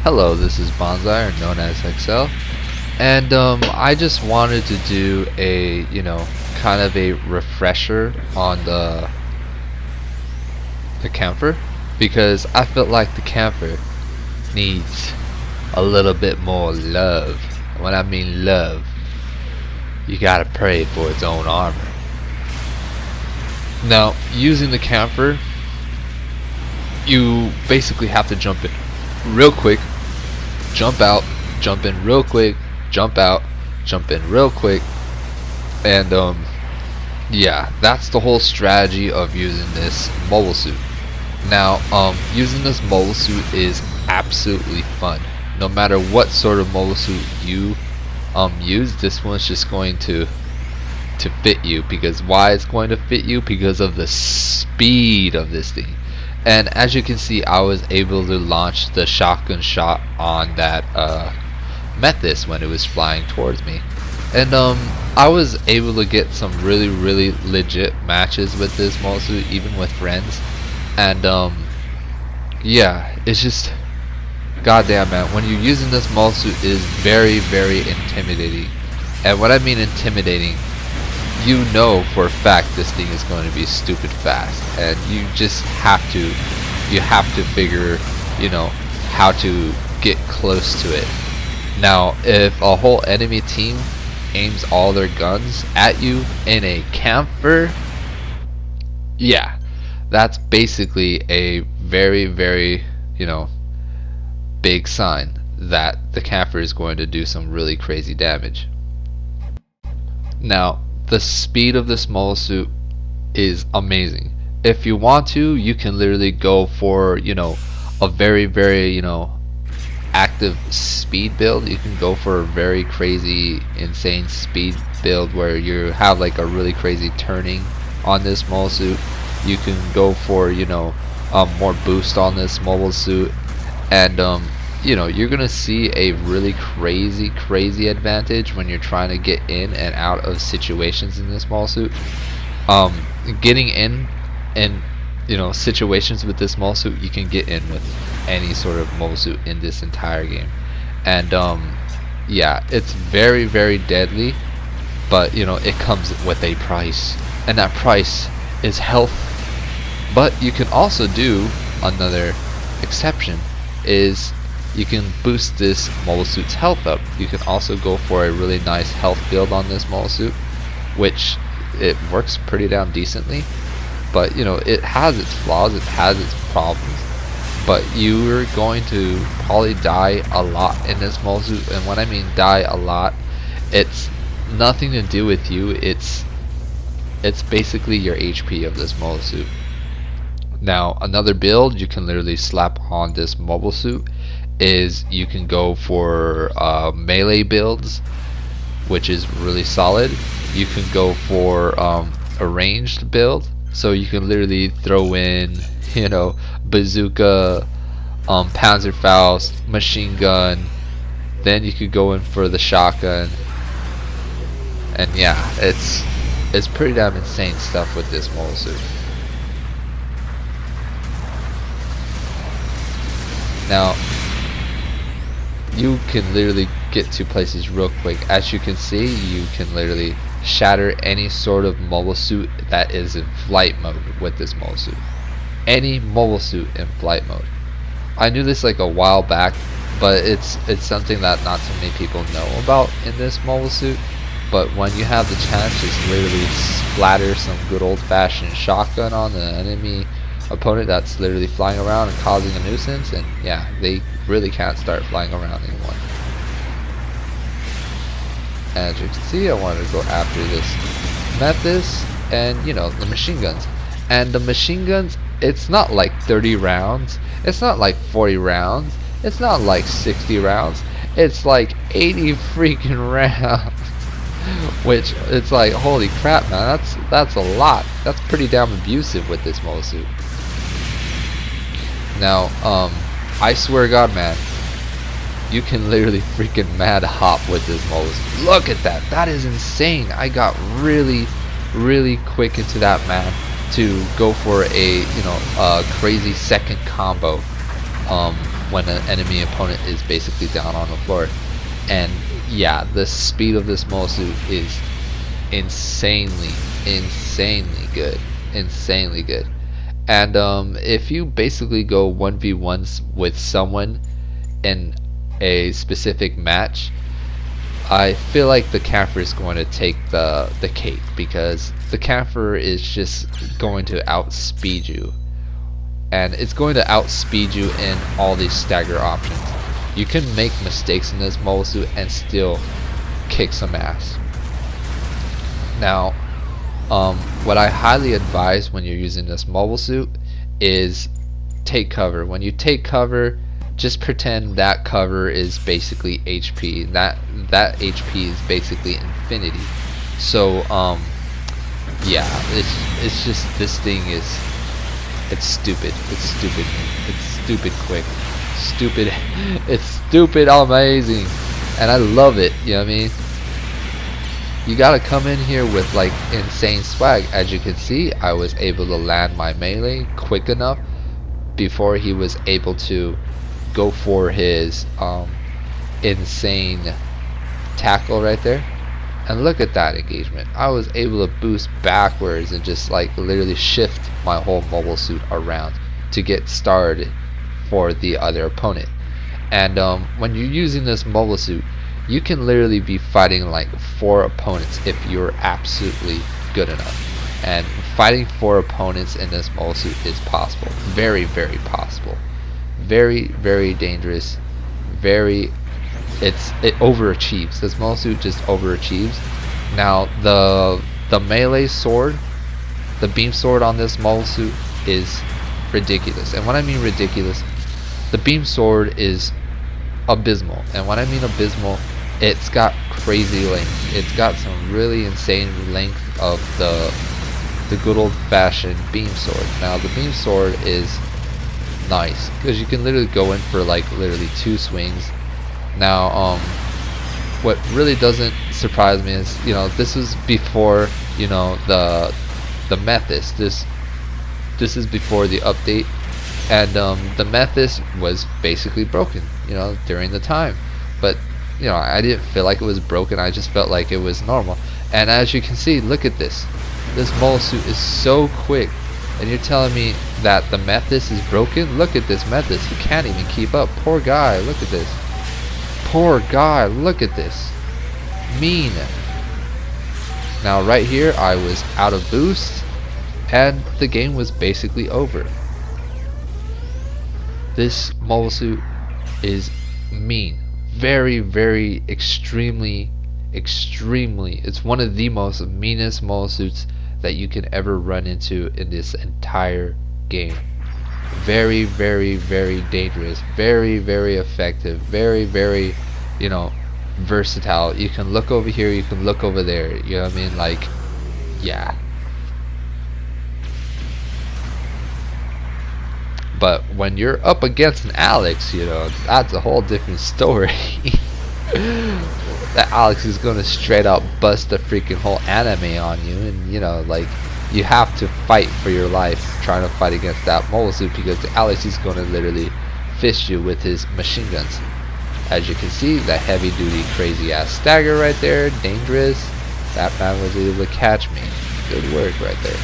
Hello, this is Bonsai, or known as XL, and I just wanted to do a, kind of a refresher on the Kampfer, because I felt like the Kampfer needs a little bit more love. When I mean love, you gotta pray for its own armor. Now, using the Kampfer, you basically have to jump in real quick, jump out, jump in real quick, jump out, jump in real quick, and yeah, that's the whole strategy of using this mobile suit. Now, using this mobile suit is absolutely fun. No matter what sort of mobile suit you use, this one's just going to fit you. Because why it's going to fit you? Because of the speed of this thing. And as you can see, I was able to launch the shotgun shot on that Methis when it was flying towards me, and I was able to get some really legit matches with this mobile suit, even with friends. And yeah, it's just goddamn, man, when you're using this mobile suit, it is very intimidating. And what I mean intimidating, you know for a fact this thing is going to be stupid fast, and you just have to figure how to get close to it. Now, if a whole enemy team aims all their guns at you in a Kampfer, yeah, that's basically a very big sign that the Kampfer is going to do some really crazy damage. Now, the speed of this mobile suit is amazing. If you want to, you can literally go for a very active speed build. You can go for a very crazy insane speed build where you have like a really crazy turning on this mobile suit. You can go for more boost on this mobile suit, and you're gonna see a really crazy advantage when you're trying to get in and out of situations in this small suit. Getting in and situations with this mobile suit, you can get in with any sort of mobile suit in this entire game. And yeah, it's very deadly, but it comes with a price, and that price is health. But you can also do another exception, is you can boost this mobile suit's health up. You can also go for a really nice health build on this mobile suit, which it works pretty damn decently. But it has its flaws, it has its problems, but you're going to probably die a lot in this mobile suit. And when I mean die a lot, it's nothing to do with you, it's basically your HP of this mobile suit. Now, another build you can literally slap on this mobile suit is you can go for melee builds, which is really solid. You can go for a ranged build, so you can literally throw in bazooka, Panzerfaust, machine gun. Then you could go in for the shotgun, and yeah, it's pretty damn insane stuff with this mobile suit. Now, you can literally get to places real quick. As you can see, you can literally shatter any sort of mobile suit that is in flight mode with this mobile suit. Any mobile suit in flight mode. I knew this like a while back, but it's something that not too many people know about in this mobile suit. But when you have the chance, just literally splatter some good old-fashioned shotgun on the enemy opponent that's literally flying around and causing a nuisance, and yeah, they really can't start flying around anymore. As you can see, I wanted to go after this Methis and the machine guns. And the machine guns, it's not like 30 rounds, it's not like 40 rounds, it's not like 60 rounds, it's like 80 freaking rounds. Which, it's like, holy crap, man, that's a lot. That's pretty damn abusive with this mobile suit. Now, I swear to God, man, you can literally freaking mad hop with this mobile suit. Look at that, that is insane. I got really quick into that, man, to go for a crazy second combo when an enemy opponent is basically down on the floor. And yeah, the speed of this mobile suit is insanely, insanely good, insanely good. And if you basically go 1v1s with someone in a specific match, I feel like the Kampfer is going to take the cake, because the Kampfer is just going to outspeed you, and it's going to outspeed you in all these stagger options. You can make mistakes in this mobile suit and still kick some ass. Now, what I highly advise when you're using this mobile suit is take cover. When you take cover, just pretend that cover is basically HP. That HP is basically infinity. So yeah, it's just, this thing is, it's stupid. It's stupid. It's stupid quick. Stupid. It's stupid amazing. And I love it. You know what I mean? You gotta come in here with like insane swag. As you can see, I was able to land my melee quick enough before he was able to go for his insane tackle right there. And look at that engagement. I was able to boost backwards and just like literally shift my whole mobile suit around to get started for the other opponent. And when you're using this mobile suit, you can literally be fighting like 4 opponents if you're absolutely good enough. And fighting 4 opponents in this mobile suit is possible. Very, very possible. Very, very dangerous. Very, it overachieves. This mobile suit just overachieves. Now the melee sword, the beam sword on this mobile suit is ridiculous. And when I mean ridiculous, the beam sword is abysmal. And when I mean abysmal, it's got crazy length. It's got some really insane length of the good old-fashioned beam sword. Now the beam sword is nice because you can literally go in for like literally 2 swings. Now what really doesn't surprise me is, you know, this is before, you know, the Methis. This is before the update, and the Methis was basically broken, you know, during the time. But you know, I didn't feel like it was broken. I just felt like it was normal. And as you can see, look at this. This mobile suit is so quick. And you're telling me that the Methis is broken? Look at this Methis. He can't even keep up. Poor guy. Look at this. Poor guy. Look at this. Mean. Now right here, I was out of boost, and the game was basically over. This mobile suit is mean. Very, very, extremely, it's one of the most meanest mobile suits that you can ever run into in this entire game. Very, very, very dangerous. Very, very effective. Very, very, you know, versatile. You can look over here, you can look over there. You know what I mean? Like, yeah. But when you're up against an Alex, you know, that's a whole different story. That Alex is gonna straight out bust the freaking whole anime on you, and you know, like, you have to fight for your life trying to fight against that mobile suit, because the Alex is gonna literally fist you with his machine guns. As you can see, that heavy duty crazy ass stagger right there, dangerous. That man was able to catch me. Good work right there.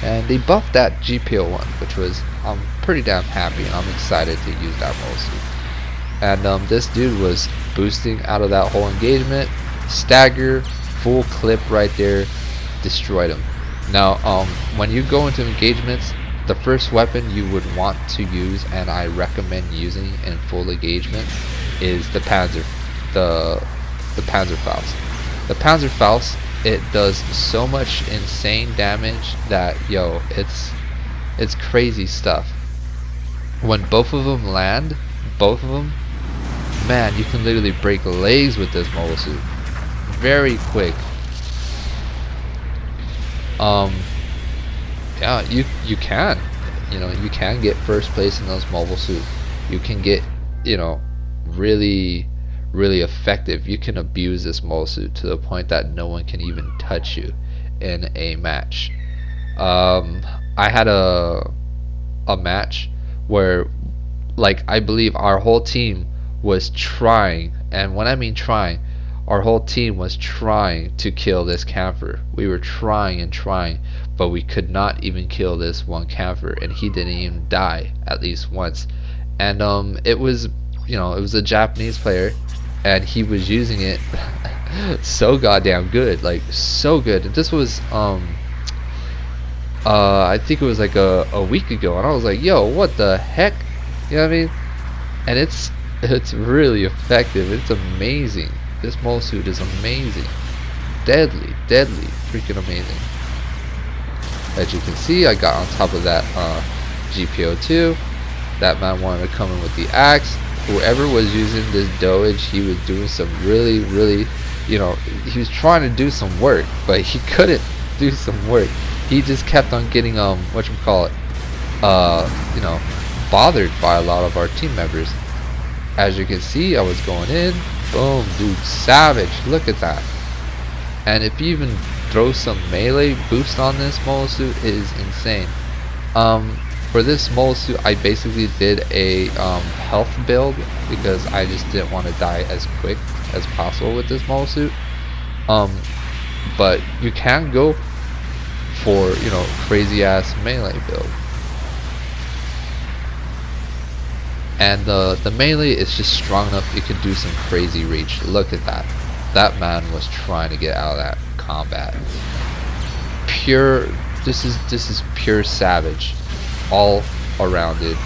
And they buffed that GBO1, which was, I'm pretty damn happy, and I'm excited to use that mobile suit. And this dude was boosting out of that whole engagement, stagger, full clip right there, destroyed him. Now when you go into engagements, the first weapon you would want to use, and I recommend using in full engagement, is the Panzerfaust. The Panzerfaust, it does so much insane damage that, yo, it's crazy stuff. When both of them land, man, you can literally break legs with this mobile suit. Very quick. Yeah, you can, you know, you can get first place in those mobile suit. You can get, you know, really effective. You can abuse this mobile suit to the point that no one can even touch you in a match. I had a match where, like, I believe our whole team was trying, and when I mean trying, our whole team was trying to kill this Kampfer. We were trying and trying, but we could not even kill this one Kampfer, and he didn't even die at least once. And it was, it was a Japanese player, and he was using it so goddamn good, like so good. And this was I think it was like a week ago, and I was like, yo, what the heck? You know what I mean? And it's really effective. It's amazing. This mole suit is amazing. Deadly, freaking amazing. As you can see, I got on top of that GBO2. That man wanted to come in with the axe. Whoever was using this doge, he was doing some really, he was trying to do some work, but he couldn't do some work. He just kept on getting bothered by a lot of our team members. As you can see, I was going in, boom, dude, savage. Look at that. And if you even throw some melee boost on this mole suit, it is insane. For this mole suit, I basically did a health build because I just didn't want to die as quick as possible with this mole suit. But you can go for, crazy ass melee build. And the melee is just strong enough it could do some crazy reach. Look at that. That man was trying to get out of that combat. This is pure savage, all around it.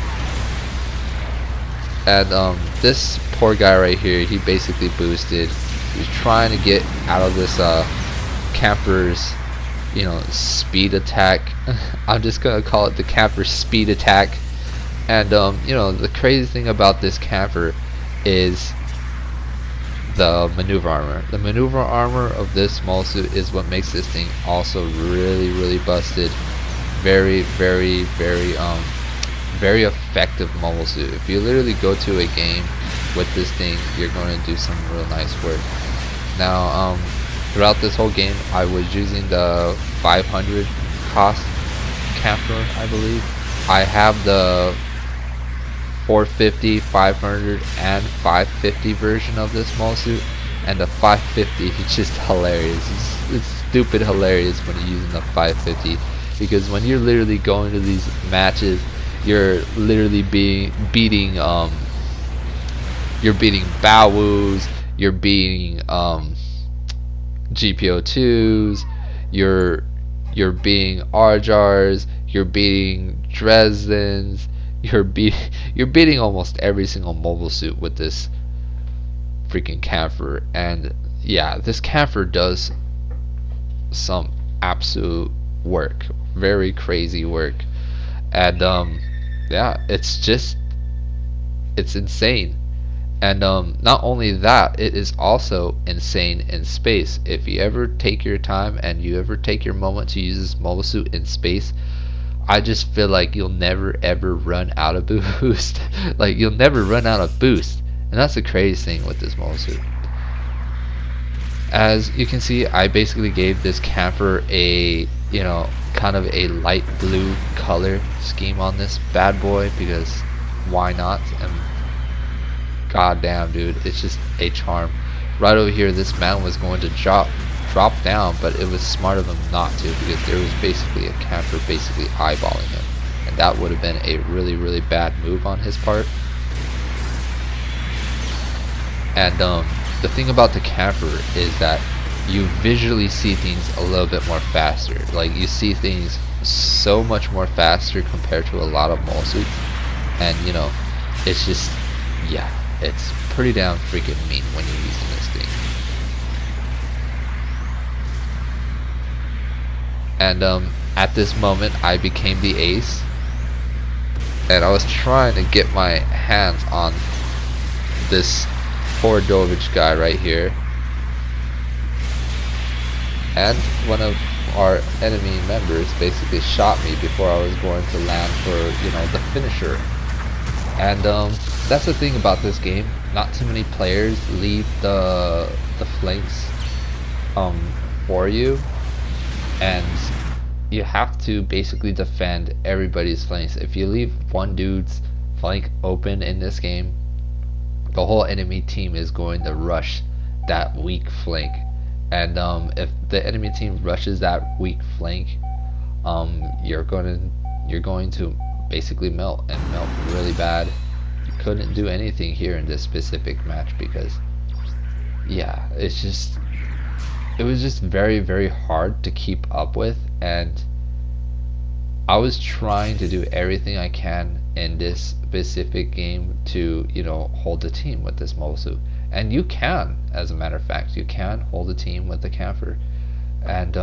And this poor guy right here, he basically boosted. He was trying to get out of this Kampfer's, speed attack. I'm just gonna call it the Kampfer speed attack. And the crazy thing about this Kampfer is the maneuver armor. The maneuver armor of this small suit is what makes this thing also really busted. Very effective mobile suit. If you literally go to a game with this thing, you're going to do some real nice work. Now throughout this whole game, I was using the 500 cost Kampfer, I believe. I have the 450, 500, and 550 version of this small suit, and the 550 is just hilarious. It's stupid hilarious when you're using the 550, because when you're literally going to these matches, you're literally beating Bowwoos, you're beating GBO2s, you're beating Arjars, you're beating Dresdens, you're beating almost every single mobile suit with this freaking Kampfer. And yeah, this Kampfer does some absolute work, very crazy work. And yeah, it's insane. And not only that, it is also insane in space. If you ever take your time and you ever take your moment to use this mobile suit in space, I just feel like you'll never ever run out of boost. Like, you'll never run out of boost. And that's the crazy thing with this mobile suit. As you can see, I basically gave this Kampfer a, kind of a light blue color scheme on this bad boy, because why not? And goddamn, dude, it's just a charm. Right over here, this man was going to drop down, but it was smart of him not to, because there was basically a Kampfer basically eyeballing him, and that would have been a really bad move on his part. And the thing about the Kampfer is that you visually see things a little bit more faster. Like, you see things so much more faster compared to a lot of mole suits, and it's just, yeah, it's pretty damn freaking mean when you're using this thing. And at this moment, I became the ace, and I was trying to get my hands on this poor Dovich guy right here, and one of our enemy members basically shot me before I was going to land for the finisher. And that's the thing about this game, not too many players leave the flanks for you, and you have to basically defend everybody's flanks. If you leave one dude's flank open in this game, the whole enemy team is going to rush that weak flank. And if the enemy team rushes that weak flank, you're going to basically melt, and melt really bad. You couldn't do anything here in this specific match because, yeah, it was just very, very hard to keep up with. And I was trying to do everything I can in this specific game to, hold the team with this Mosu. And you can, as a matter of fact, you can hold the team with the Kampfer. And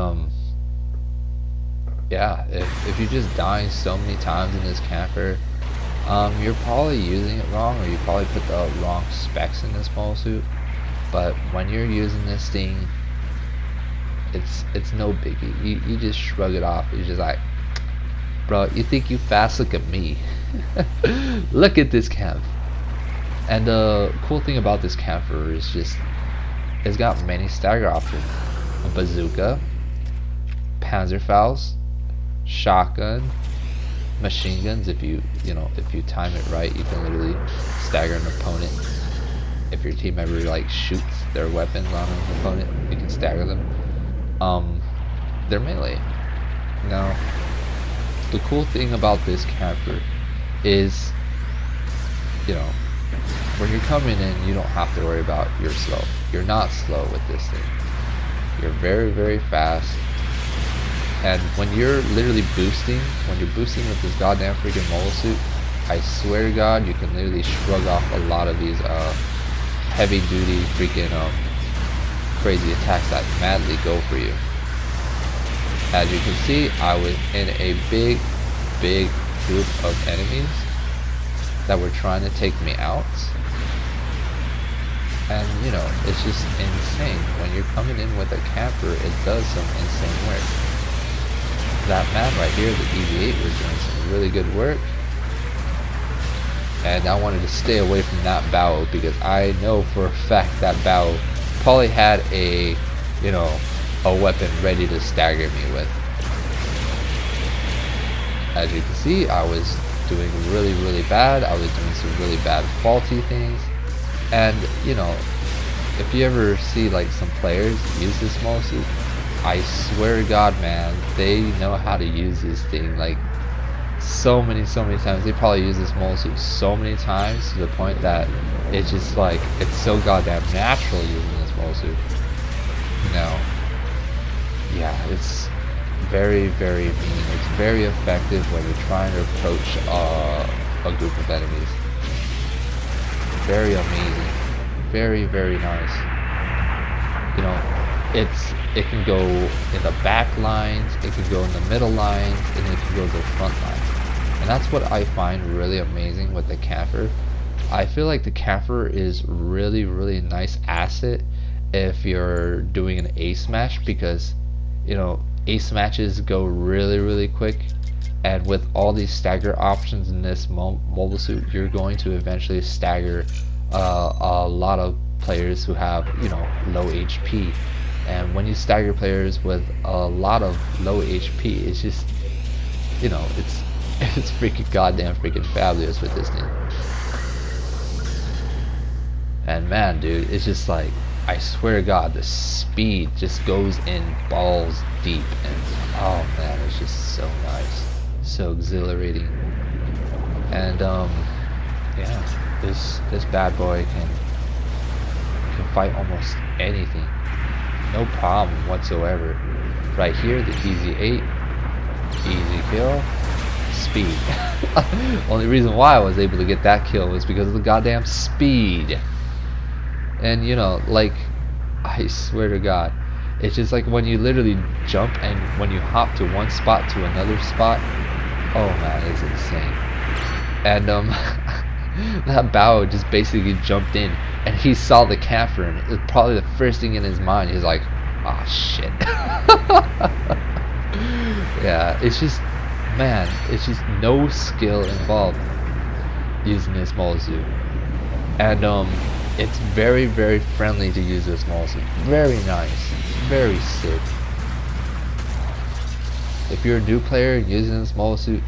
yeah, if you're just dying so many times in this Kampfer, you're probably using it wrong, or you probably put the wrong specs in this Mosu. But when you're using this thing, it's no biggie. You just shrug it off. You're just like, bro, you think you fast? Look at me. Look at this camp. And the cool thing about this Kampfer is just it's got many stagger options: a bazooka, Panzerfaust, shotgun, machine guns. If you time it right, you can literally stagger an opponent. If your team member like shoots their weapons on an opponent, you can stagger them. They're melee. Now, the cool thing about this Kampfer is, when you're coming in, you don't have to worry about you're slow. You're not slow with this thing. You're very, very fast. And when you're literally boosting, with this goddamn freaking mobile suit, I swear to God, you can literally shrug off a lot of these heavy duty freaking crazy attacks that madly go for you. As you can see, I was in a big group of enemies that were trying to take me out. And it's just insane. When you're coming in with a Kampfer, it does some insane work. That man right here, the GBO2, was doing some really good work. And I wanted to stay away from that bow because I know for a fact that bow probably had a weapon ready to stagger me with. As you can see, I was doing really, really bad. I was doing some really bad faulty things. And if you ever see like some players use this small suit, I swear to God, man, they know how to use this thing like so many times. They probably use this small suit so many times to the point that it's just like it's so goddamn natural using this small suit. Yeah, it's very, very mean. It's very effective when you're trying to approach a group of enemies. Very amazing. Very, very nice. It can go in the back lines, it can go in the middle lines, and it can go to the front lines. And that's what I find really amazing with the Kampfer. I feel like the Kampfer is really, really nice asset if you're doing an ace match, because ace matches go really, really quick, and with all these stagger options in this mobile suit, you're going to eventually stagger a lot of players who have low HP. And when you stagger players with a lot of low HP, it's just it's freaking goddamn freaking fabulous with this thing. And man, dude, it's just like, I swear to God, the speed just goes in balls deep, and oh man, it's just so nice, so exhilarating. And yeah, this bad boy can fight almost anything, no problem whatsoever. Right here, the easy 8, easy kill, speed. Only reason why I was able to get that kill was because of the goddamn speed. And like, I swear to God, it's just like when you literally jump and when you hop to one spot to another spot, oh man, it's insane. And that Bao just basically jumped in and he saw the Kampfer, and it was probably the first thing in his mind. He's like, oh shit. Yeah, it's just, man, it's just no skill involved using this small suit. And it's very, very friendly to use this small suit. Very nice, very sick. If you're a new player and using this mobile suit,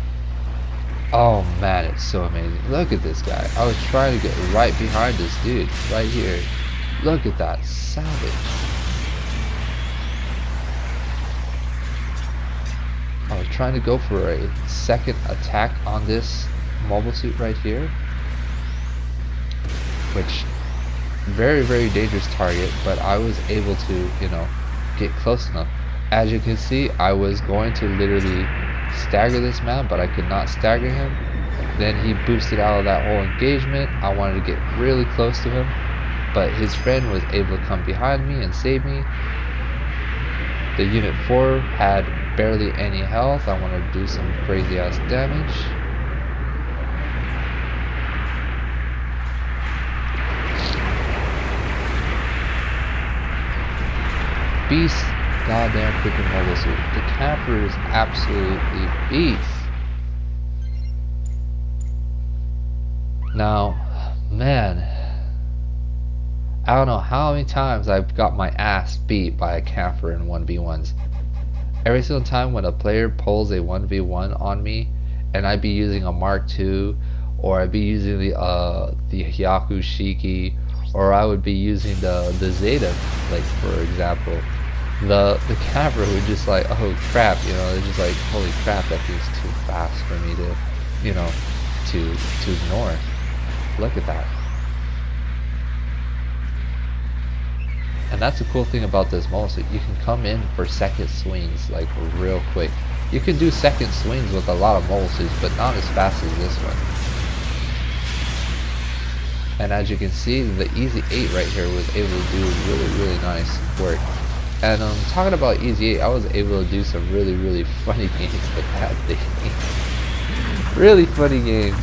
oh man, it's so amazing. Look at this guy. I was trying to get right behind this dude, right here. Look at that, savage. I was trying to go for a second attack on this mobile suit right here, which very, very dangerous target, but I was able to, you know, get close enough. As you can see, I was going to literally stagger this man, but I could not stagger him. Then he boosted out of that whole engagement. I wanted to get really close to him, but his friend was able to come behind me and save me. The Unit 4 had barely any health. I wanted to do some crazy ass damage. Beast goddamn freaking mobile suit. The Kampfer is absolutely beast. Now, man, I don't know how many times I've got my ass beat by a Kampfer in 1v1s. Every single time when a player pulls a 1v1 on me, and I'd be using a Mark II, or I'd be using the Hyaku Shiki, or I would be using the Zeta, like for example, the Kampfer would just like, oh crap, you know, it's just like, holy crap, that thing's too fast for me to, you know, to ignore. Look at that. And that's the cool thing about this mobile suit. You can come in for second swings like real quick. You can do second swings with a lot of mobile suits, but not as fast as this one. And as you can see, the Easy 8 right here was able to do really nice work. And talking about Easy 8, I was able to do some really funny games with that thing. Really funny games.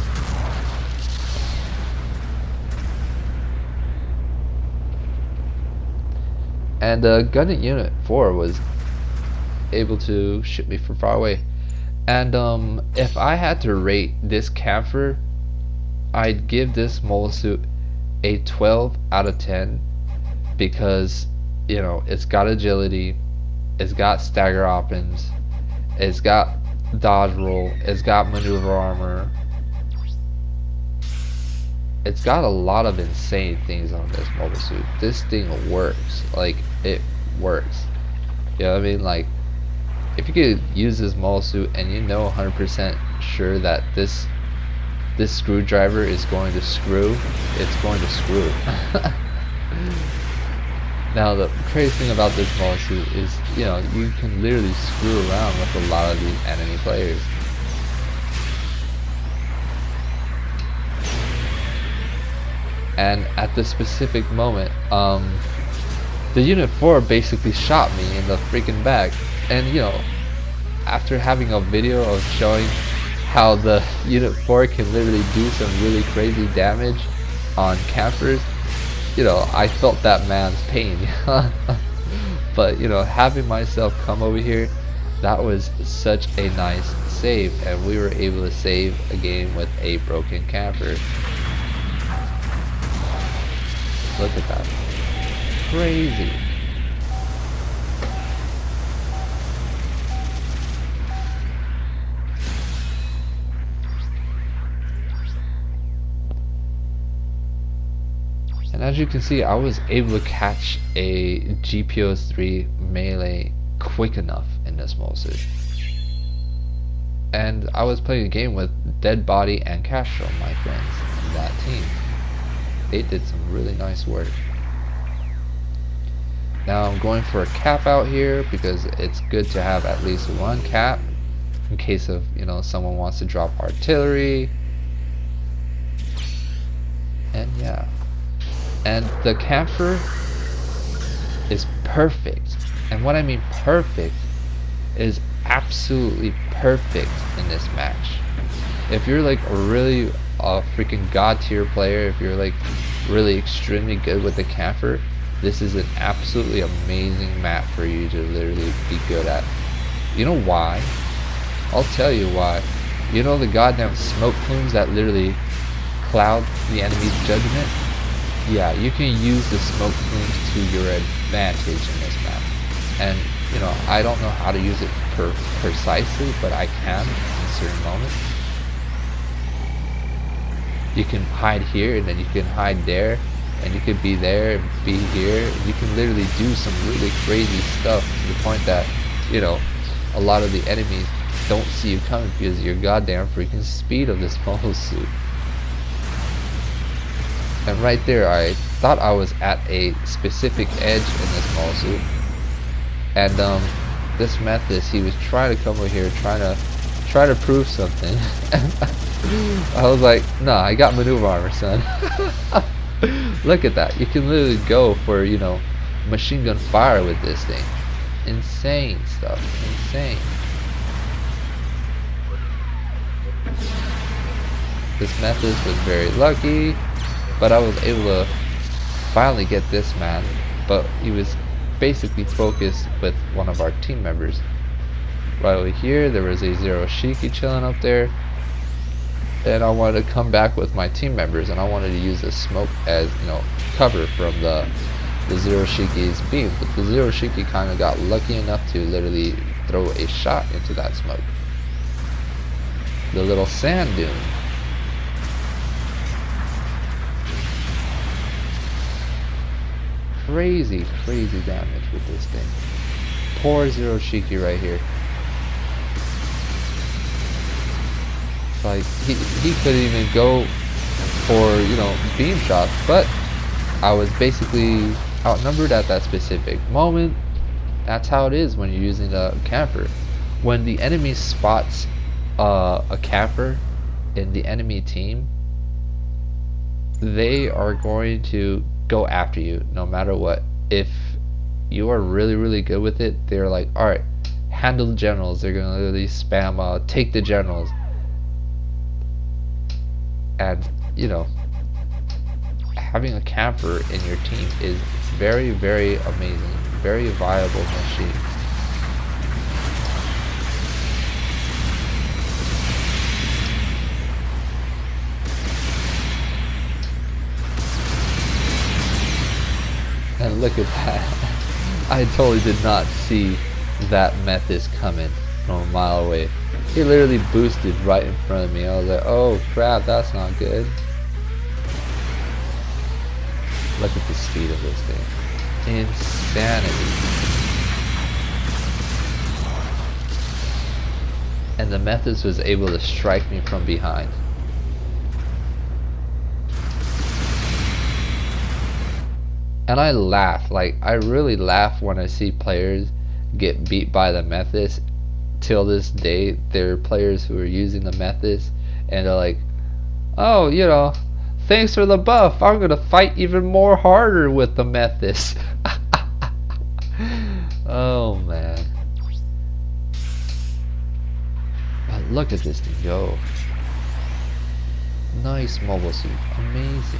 And Gunnet Unit 4 was able to shoot me from far away. And if I had to rate this Kampfer, I'd give this mobile suit a 12 out of 10 because, you know, it's got agility, it's got stagger options, it's got dodge roll, it's got maneuver armor. It's got a lot of insane things on this mobile suit. This thing works. Like, it works. You know what I mean? Like, if you could use this mobile suit and you know 100% sure that this screwdriver is going to screw, it's going to screw. Now, the crazy thing about this mobile suit is, you know, you can literally screw around with a lot of these enemy players. And at this specific moment, the Unit 4 basically shot me in the freaking back. And you know, after having a video of showing how the Unit 4 can literally do some really crazy damage on Kampfers, you know, I felt that man's pain. But you know, having myself come over here, that was such a nice save, and we were able to save a game with a broken Kampfer. Look at that. Crazy. And as you can see, I was able to catch a GBO3 melee quick enough in this mobile suit. And I was playing a game with Dead Body and Castro, my friends, in that team. They did some really nice work. Now I'm going for a cap out here because it's good to have at least one cap in case of, you know, someone wants to drop artillery. And yeah. And the Kampfer is perfect. And what I mean perfect is absolutely perfect in this match. If you're like really a freaking god tier player, if you're like really extremely good with the Kampfer, this is an absolutely amazing map for you to literally be good at. You know why? I'll tell you why. You know the goddamn smoke plumes that literally cloud the enemy's judgment? Yeah, you can use the smoke plumes to your advantage in this map. And you know, I don't know how to use it precisely, but I can in certain moments. You can hide here, and then you can hide there, and you could be there and be here, and you can literally do some really crazy stuff to the point that, you know, a lot of the enemies don't see you coming because of your goddamn freaking speed of this mobile suit. And right there, I thought I was at a specific edge in this mobile suit, and this Mephis, he was trying to come over here, trying to prove something. I was like, no, I got maneuver armor, son. Look at that. You can literally go for, you know, machine gun fire with this thing. Insane stuff. Insane. This Mephis was very lucky, but I was able to finally get this man. But he was basically focused with one of our team members. Right over here, there was a Zero Shiki chilling up there. And I wanted to come back with my team members, and I wanted to use the smoke as, you know, cover from the Zero Shiki's beam. But the Zero Shiki kind of got lucky enough to literally throw a shot into that smoke. The little sand dune. Crazy, crazy damage with this thing. Poor Zero Shiki right here. Like, he couldn't even go for, you know, beam shots, but I was basically outnumbered at that specific moment. That's how it is when you're using a Kampfer. When the enemy spots a Kampfer in the enemy team, they are going to go after you no matter what. If you are really, really good with it, they're like, alright, handle the generals. They're gonna literally spam take the generals. And, you know, having a Kampfer in your team is very, very amazing. Very viable machine. And look at that. I totally did not see that Mephis coming from a mile away. He literally boosted right in front of me. I was like, oh crap, that's not good. Look at the speed of this thing. Insanity. And the Mephis was able to strike me from behind. And I laugh, like, I really laugh when I see players get beat by the Mephis. Till this day, there are players who are using the Mephis, and they're like, oh, you know, thanks for the buff, I'm gonna fight even more harder with the Mephis. Oh man. But look at this thing go. Nice mobile suit, amazing.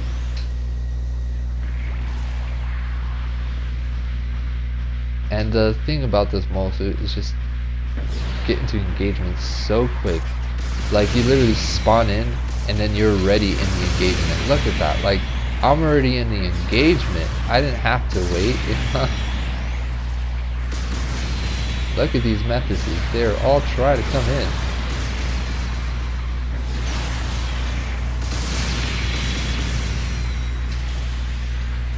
And the thing about this mobile suit is just get into engagement so quick. Like, you literally spawn in and then you're ready in the engagement. Look at that. Like, I'm already in the engagement. I didn't have to wait. Look at these Mephises. They're all trying to come in.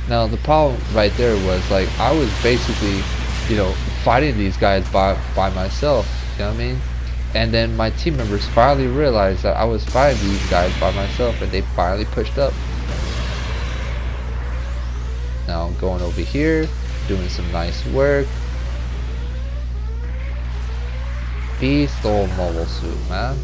Now the problem right there was, like, I was basically, you know, fighting these guys by myself, you know what I mean? And then my team members finally realized that I was fighting these guys by myself, and they finally pushed up. Now I'm going over here, doing some nice work. Beast old mobile suit, man.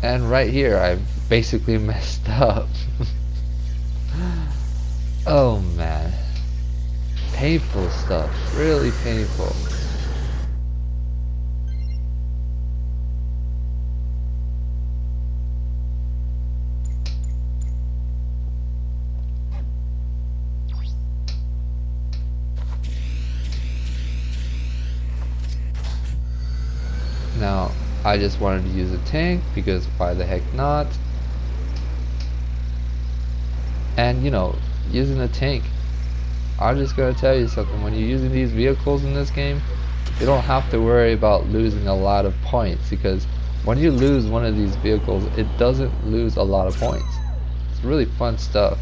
And right here, I basically messed up. Oh man. Painful stuff. Really painful. Now, I just wanted to use a tank because why the heck not? And you know, using a tank, I'm just gonna tell you something. When you're using these vehicles in this game, you don't have to worry about losing a lot of points, because when you lose one of these vehicles, it doesn't lose a lot of points. It's really fun stuff.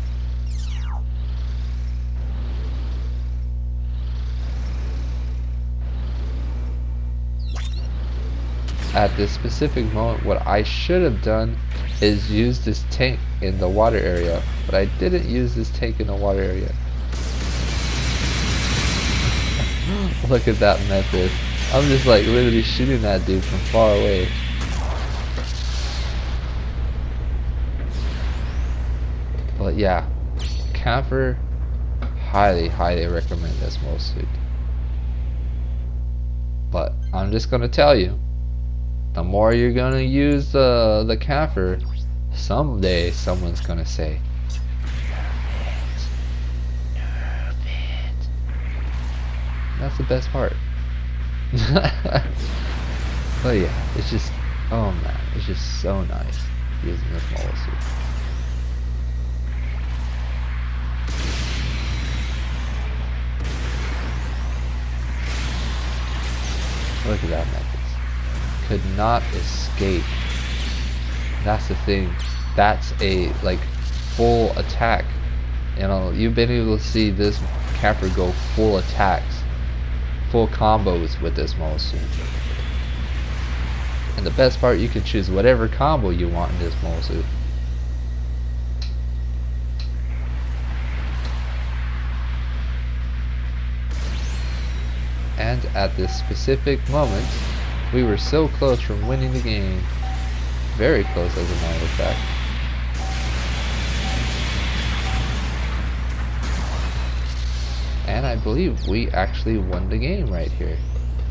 At this specific moment, what I should have done is use this tank in the water area, but I didn't use this tank in the water area. Look at that method. I'm just like literally shooting that dude from far away. But yeah, Kampfer, highly recommend this mole suit. But I'm just gonna tell you, the more you're gonna use the Kampfer, someday someone's gonna say, nerf it. That's the best part. But yeah, it's just, oh man, it's just so nice using this mole suit. Look at that methods. Could not escape. That's the thing. That's a like full attack. You know, you've been able to see this Kampfer go full attacks, full combos with this mole suit. And the best part, you can choose whatever combo you want in this mole suit. And at this specific moment, we were so close from winning the game. Very close, as a matter of fact. And I believe we actually won the game right here.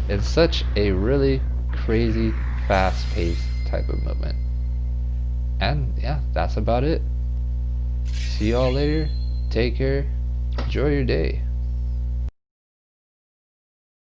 It's such a really crazy, fast-paced type of movement. And yeah, that's about it. See y'all later. Take care. Enjoy your day.